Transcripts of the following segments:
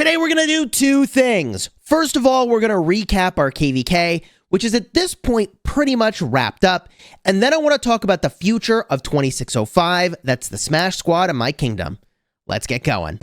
Today we're going to do two things. First of all, we're going to recap our KvK, which is at this point pretty much wrapped up. And then I want to talk about the future of 2605. That's the Smash Squad in my kingdom. Let's get going.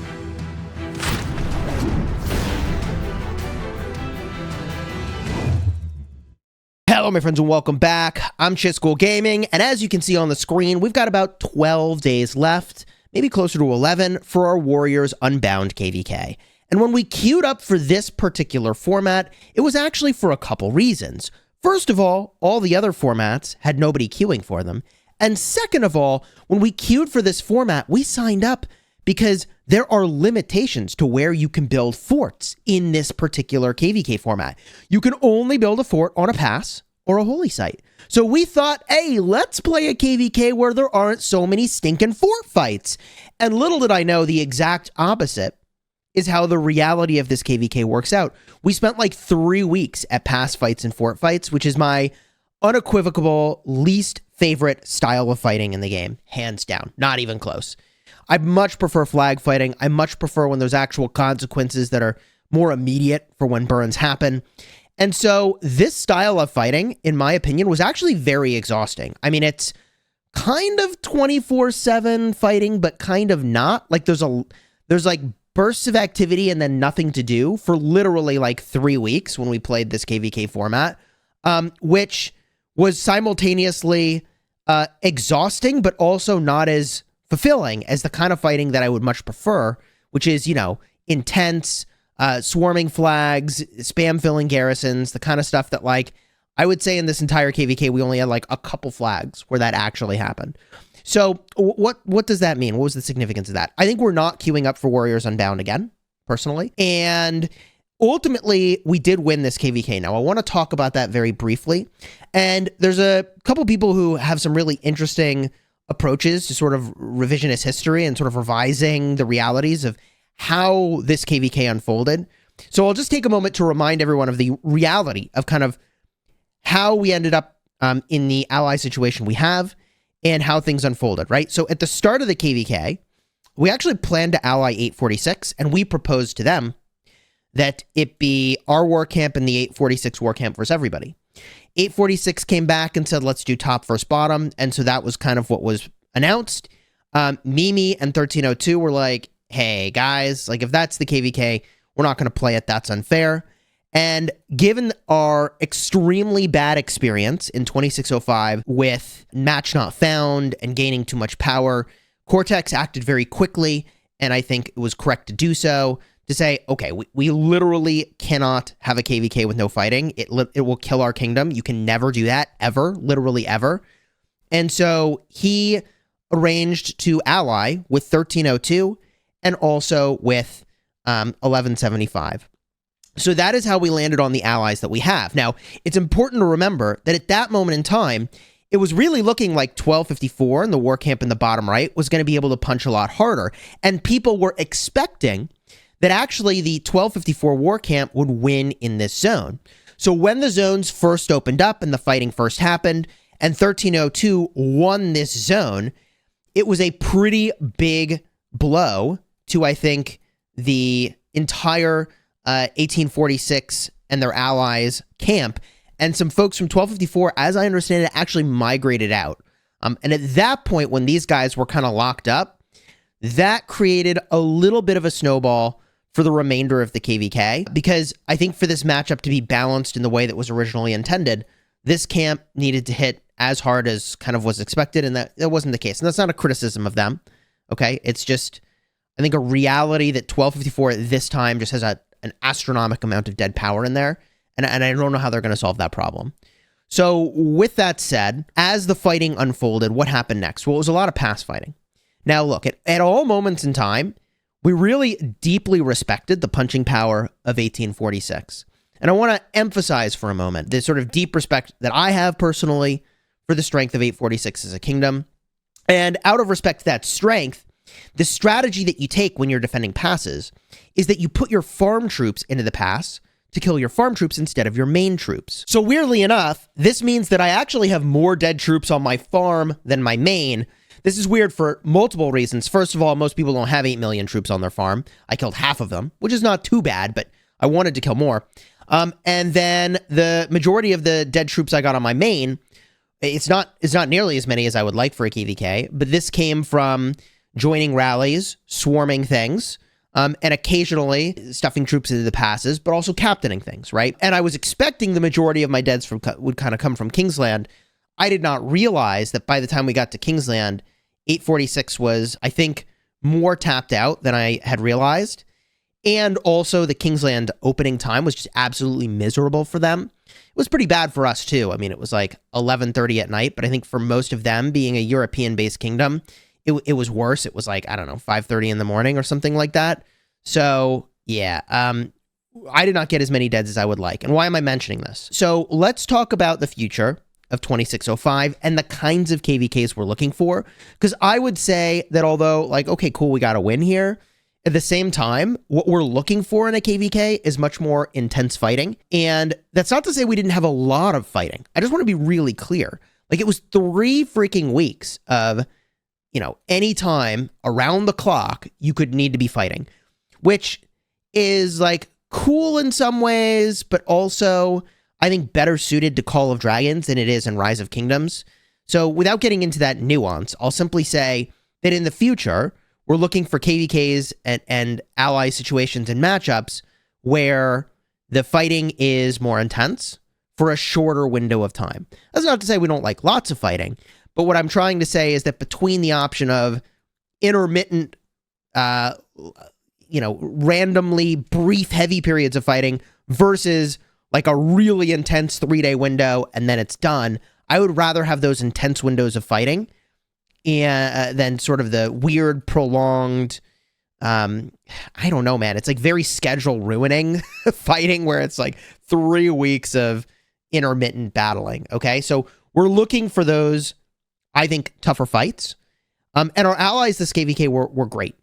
Hello, my friends, and welcome back. I'm Chisgule Gaming, and as you can see on the screen, we've got about 12 days left, maybe closer to 11, for our Warriors Unbound KvK. And when we queued up for this particular format, it was actually for a couple reasons. First of all the other formats had nobody queuing for them. And second of all, when we queued for this format, we signed up because there are limitations to where you can build forts in this particular KvK format. You can only build a fort on a pass or a holy site. So we thought, hey, let's play a KvK where there aren't so many stinking fort fights. And little did I know, the exact opposite is how the reality of this KvK works out. We spent like 3 weeks at pass fights and fort fights, which is my unequivocal least favorite style of fighting in the game. Hands down, not even close. I much prefer flag fighting. I much prefer when there's actual consequences that are more immediate for when burns happen. And so this style of fighting, in my opinion, was actually very exhausting. I mean, it's kind of 24/7 fighting, but kind of not. Like there's like bursts of activity and then nothing to do for literally like 3 weeks when we played this KvK format, which was simultaneously exhausting, but also not as fulfilling as the kind of fighting that I would much prefer, which is, you know, intense, swarming flags, spam filling garrisons, the kind of stuff that, like, I would say in this entire KvK, we only had like a couple flags where that actually happened. So what does that mean? What was the significance of that? I think we're not queuing up for Warriors Unbound again, personally. And ultimately, we did win this KvK. Now, I want to talk about that very briefly. And there's a couple people who have some really interesting approaches to sort of revisionist history and sort of revising the realities of how this KvK unfolded. So I'll just take a moment to remind everyone of the reality of kind of how we ended up in the ally situation we have and how things unfolded, right? So at the start of the KvK, we actually planned to ally 846, and we proposed to them that it be our war camp and the 846 war camp versus everybody. 846 came back and said, let's do top versus bottom, and so that was kind of what was announced. Mimi and 1302 were like, hey, guys, like if that's the KvK, we're not going to play it. That's unfair. And given our extremely bad experience in 2605 with match not found and gaining too much power, Cortex acted very quickly, and I think it was correct to do so, to say, okay, we literally cannot have a KvK with no fighting. It will kill our kingdom. You can never do that, ever, literally ever. And so he arranged to ally with 1302 and also with 1175. So that is how we landed on the allies that we have. Now, it's important to remember that at that moment in time, it was really looking like 1254 and the war camp in the bottom right was going to be able to punch a lot harder. And people were expecting that actually the 1254 war camp would win in this zone. So when the zones first opened up and the fighting first happened and 1302 won this zone, it was a pretty big blow to, I think, the entire 1846 and their allies camp, and some folks from 1254, as I understand it, actually migrated out. And at that point, when these guys were kind of locked up, that created a little bit of a snowball for the remainder of the KvK, because I think for this matchup to be balanced in the way that was originally intended, this camp needed to hit as hard as kind of was expected, and that wasn't the case. And that's not a criticism of them, okay? It's just, I think, a reality that 1254 at this time just has an astronomical amount of dead power in there, and I don't know how they're going to solve that problem. So with that said, as the fighting unfolded, what happened next? Well, it was a lot of pass fighting. Now look, at all moments in time, we really deeply respected the punching power of 1846. And I want to emphasize for a moment this sort of deep respect that I have personally for the strength of 846 as a kingdom. And out of respect to that strength, the strategy that you take when you're defending passes is that you put your farm troops into the pass to kill your farm troops instead of your main troops. So weirdly enough, this means that I actually have more dead troops on my farm than my main, This is weird for multiple reasons. First of all, most people don't have 8 million troops on their farm. I killed half of them, which is not too bad, but I wanted to kill more. And then the majority of the dead troops I got on my main, it's not nearly as many as I would like for a KvK, but this came from joining rallies, swarming things, and occasionally stuffing troops into the passes, but also captaining things, right? And I was expecting the majority of my deads would kind of come from Kingsland. I did not realize that by the time we got to Kingsland, 846 was, I think, more tapped out than I had realized. And also the Kingsland opening time was just absolutely miserable for them. It was pretty bad for us too. I mean, it was like 11:30 at night, but I think for most of them, being a European-based kingdom, it was worse. It was like, I don't know, 5:30 in the morning or something like that. So yeah, I did not get as many deads as I would like. And why am I mentioning this? So let's talk about the future of 2605 and the kinds of KvKs we're looking for. Because I would say that although, like, okay, cool, we got a win here, at the same time, what we're looking for in a KvK is much more intense fighting. And that's not to say we didn't have a lot of fighting. I just want to be really clear. Like, it was 3 freaking weeks of, you know, any time around the clock, you could need to be fighting, which is like cool in some ways, but also I think better suited to Call of Dragons than it is in Rise of Kingdoms. So without getting into that nuance, I'll simply say that in the future, we're looking for KvKs and ally situations and matchups where the fighting is more intense for a shorter window of time. That's not to say we don't like lots of fighting, but what I'm trying to say is that between the option of intermittent, randomly brief, heavy periods of fighting versus like a really intense 3-day window and then it's done, I would rather have those intense windows of fighting and than sort of the weird, prolonged, I don't know, man. It's like very schedule ruining fighting where it's like 3 weeks of intermittent battling. Okay, so we're looking for those, I think, tougher fights. And our allies this KvK were great.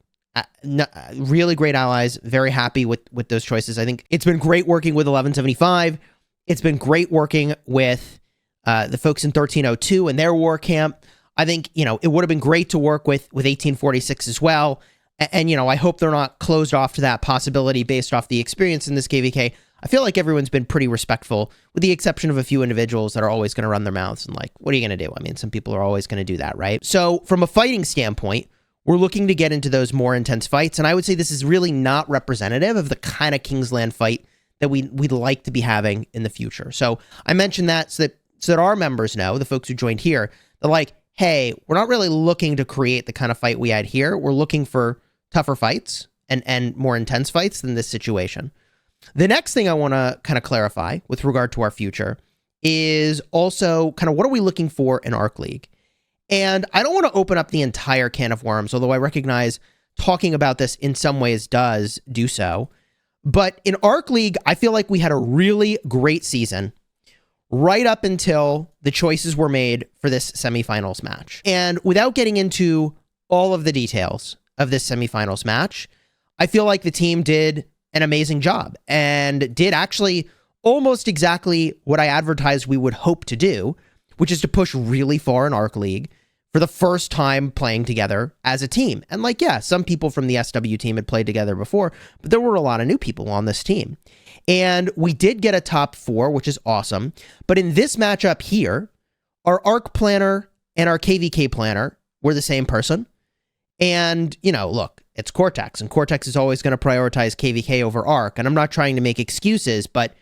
Really great allies. Very happy with those choices. I think it's been great working with 1175. It's been great working with the folks in 1302 and their war camp. I think, you know, it would have been great to work with 1846 as well. And, you know, I hope they're not closed off to that possibility based off the experience in this KvK. I feel like everyone's been pretty respectful, with the exception of a few individuals that are always going to run their mouths and like, what are you going to do? I mean, some people are always going to do that, right? So from a fighting standpoint, we're looking to get into those more intense fights. And I would say this is really not representative of the kind of Kingsland fight that we'd like to be having in the future. So I mentioned that so that our members know, the folks who joined here, they're like, hey, we're not really looking to create the kind of fight we had here. We're looking for tougher fights and more intense fights than this situation. The next thing I want to kind of clarify with regard to our future is also kind of what are we looking for in Ark League? And I don't want to open up the entire can of worms, although I recognize talking about this in some ways does do so. But in Ark League, I feel like we had a really great season right up until the choices were made for this semifinals match. And without getting into all of the details of this semifinals match, I feel like the team did an amazing job and did actually almost exactly what I advertised we would hope to do, which is to push really far in Ark League for the first time playing together as a team. And like, yeah, some people from the SW team had played together before, but there were a lot of new people on this team. And we did get a top 4, which is awesome. But in this matchup here, our Ark planner and our KvK planner were the same person. And, you know, look, it's Cortex, and Cortex is always going to prioritize KvK over Ark. And I'm not trying to make excuses, but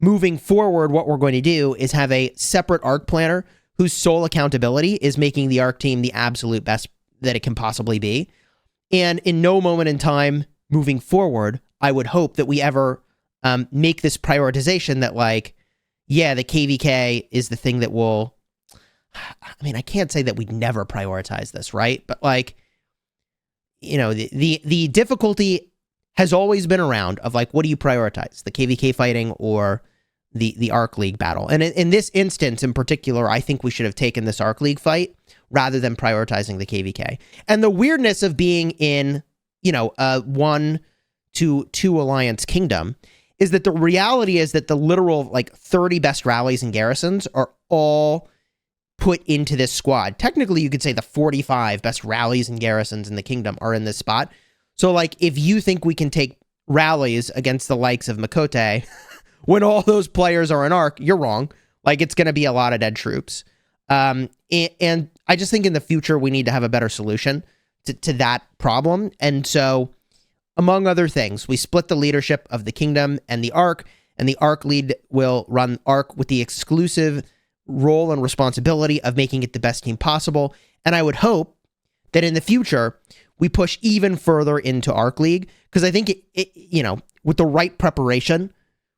moving forward, what we're going to do is have a separate Ark planner whose sole accountability is making the Ark team the absolute best that it can possibly be. And in no moment in time moving forward, I would hope that we ever make this prioritization that, like, yeah, the KvK is the thing that will, I mean, I can't say that we'd never prioritize this, right? But like, you know, the difficulty has always been around of like, what do you prioritize? The KvK fighting or the Ark League battle? And in this instance in particular, I think we should have taken this Ark League fight rather than prioritizing the KvK. And the weirdness of being in, you know, a 1-2 alliance kingdom is that the reality is that the literal like 30 best rallies and garrisons are all put into this squad. Technically, you could say the 45 best rallies and garrisons in the kingdom are in this spot. So, like, if you think we can take rallies against the likes of Makote when all those players are in Ark, you're wrong. Like, it's going to be a lot of dead troops. And I just think in the future, we need to have a better solution to that problem. And so, among other things, we split the leadership of the kingdom and the Ark lead will run Ark with the exclusive role and responsibility of making it the best team possible. And I would hope that in the future, we push even further into Ark League, because I think with the right preparation,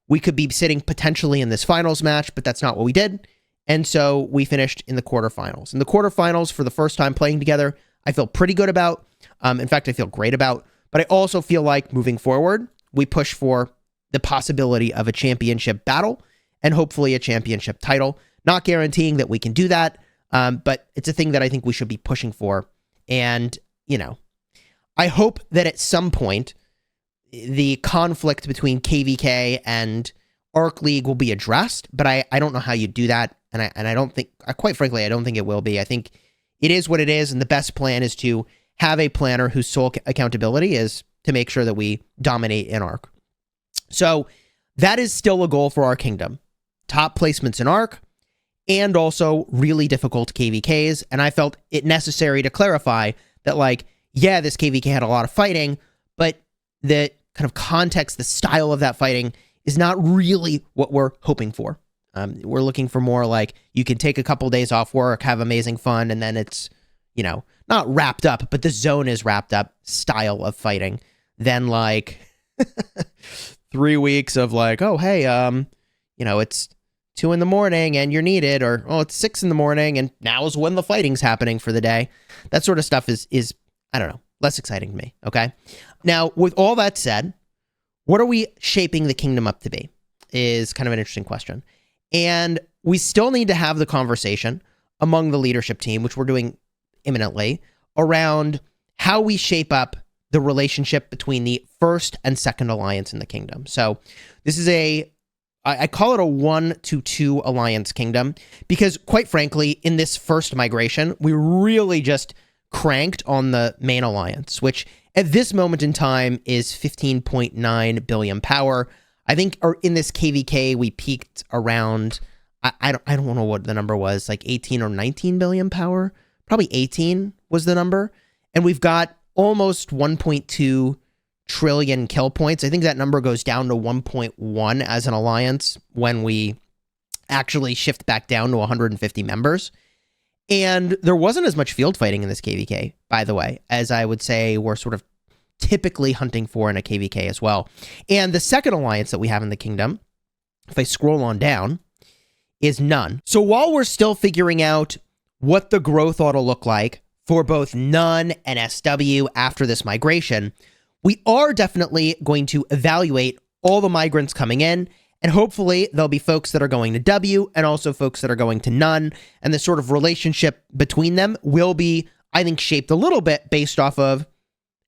we could be sitting potentially in this finals match, but that's not what we did. And so we finished in the quarterfinals. In the quarterfinals, for the first time playing together, I feel pretty good about. In fact, I feel great about. But I also feel like moving forward, we push for the possibility of a championship battle and hopefully a championship title. Not guaranteeing that we can do that, but it's a thing that I think we should be pushing for. And, I hope that at some point, the conflict between KvK and Ark League will be addressed, but I don't know how you do that. And I don't think, quite frankly, I don't think it will be. I think it is what it is. And the best plan is to have a planner whose sole accountability is to make sure that we dominate in Ark. So that is still a goal for our kingdom. Top placements in Ark and also really difficult KvKs. And I felt it necessary to clarify that, like, yeah, this KvK had a lot of fighting, but the kind of context, the style of that fighting is not really what we're hoping for. We're looking for more like you can take a couple days off work, have amazing fun, and then it's, not wrapped up, but the zone is wrapped up style of fighting. Then like 3 weeks of like, oh, hey, it's 2 a.m. and you're needed, or, oh, it's 6 a.m. and now is when the fighting's happening for the day. That sort of stuff is, I don't know, less exciting to me. Okay. Now, with all that said, what are we shaping the kingdom up to be is kind of an interesting question. And we still need to have the conversation among the leadership team, which we're doing imminently, around how we shape up the relationship between the first and second alliance in the kingdom. So this is I call it a 1-2 alliance kingdom, because quite frankly, in this first migration, we really just cranked on the main alliance, which at this moment in time is 15.9 billion power. I think in this KvK, we peaked around, I don't know what the number was, like 18 or 19 billion power. Probably 18 was the number. And we've got almost 1.2 trillion kill points. I think that number goes down to 1.1 as an alliance when we actually shift back down to 150 members. And there wasn't as much field fighting in this KvK, by the way, as I would say we're sort of typically hunting for in a KvK as well. And the second alliance that we have in the kingdom, if I scroll on down, is none. So while we're still figuring out what the growth ought to look like for both none and SW after this migration, we are definitely going to evaluate all the migrants coming in, and hopefully there'll be folks that are going to W and also folks that are going to none, and the sort of relationship between them will be, I think, shaped a little bit based off of,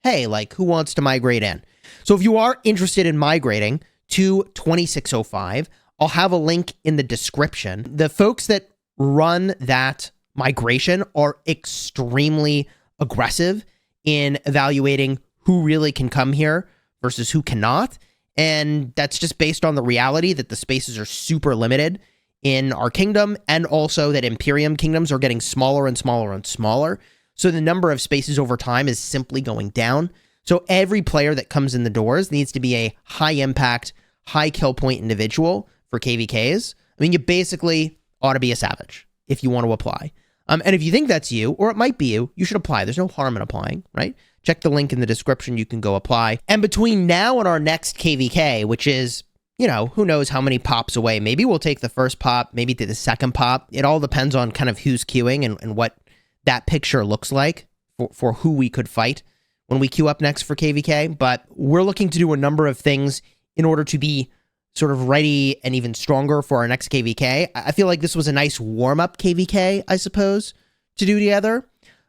hey, like, who wants to migrate in? So if you are interested in migrating to 2605, I'll have a link in the description. The folks that run that migration are extremely aggressive in evaluating who really can come here versus who cannot. And that's just based on the reality that the spaces are super limited in our kingdom, and also that Imperium kingdoms are getting smaller and smaller and smaller. So the number of spaces over time is simply going down. So every player that comes in the doors needs to be a high impact, high kill point individual for KvKs. I mean, you basically ought to be a savage if you want to apply. And if you think that's you, or it might be you, you should apply. There's no harm in applying, right? Check the link in the description. You can go apply. And between now and our next KvK, which is, who knows how many pops away. Maybe we'll take the first pop, maybe the second pop. It all depends on kind of who's queuing and what that picture looks like for who we could fight when we queue up next for KvK. But we're looking to do a number of things in order to be sort of ready and even stronger for our next KvK. I feel like this was a nice warm-up KvK, I suppose, to do together.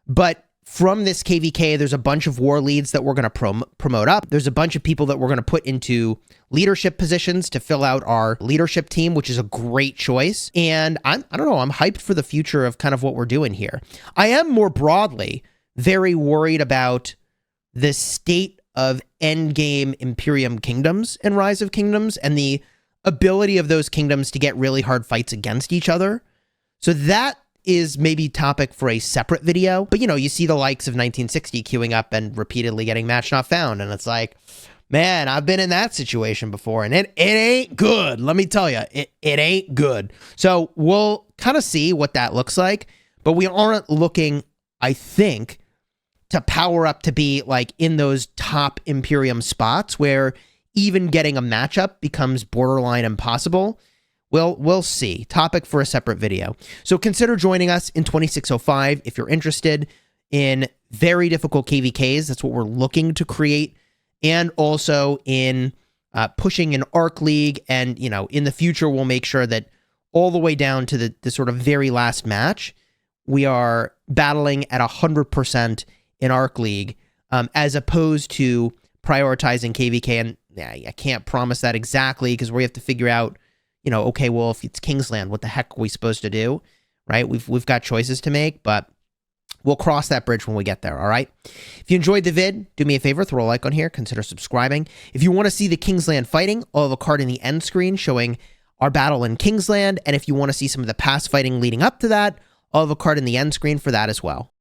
But from this KvK, there's a bunch of war leads that we're going to promote up. There's a bunch of people that we're going to put into leadership positions to fill out our leadership team, which is a great choice. And I don't know, I'm hyped for the future of kind of what we're doing here. I am more broadly very worried about the state of endgame Imperium kingdoms and Rise of Kingdoms and the ability of those kingdoms to get really hard fights against each other. So that is maybe topic for a separate video. But, you see the likes of 1960 queuing up and repeatedly getting match not found. And it's like, man, I've been in that situation before, and it ain't good. Let me tell you, it ain't good. So we'll kind of see what that looks like. But we aren't looking, I think, to power up to be like in those top Imperium spots where even getting a matchup becomes borderline impossible. We'll see. Topic for a separate video. So consider joining us in 2605 if you're interested in very difficult KvKs. That's what we're looking to create. And also in pushing an Ark League. And, in the future, we'll make sure that all the way down to the sort of very last match, we are battling at 100% in Ark League, as opposed to prioritizing KvK. And I can't promise that exactly because we have to figure out, okay, well, if it's Kingsland, what the heck are we supposed to do, right? We've got choices to make, but we'll cross that bridge when we get there, all right? If you enjoyed the vid, do me a favor, throw a like on here, consider subscribing. If you want to see the Kingsland fighting, I'll have a card in the end screen showing our battle in Kingsland, and if you want to see some of the past fighting leading up to that, I'll have a card in the end screen for that as well.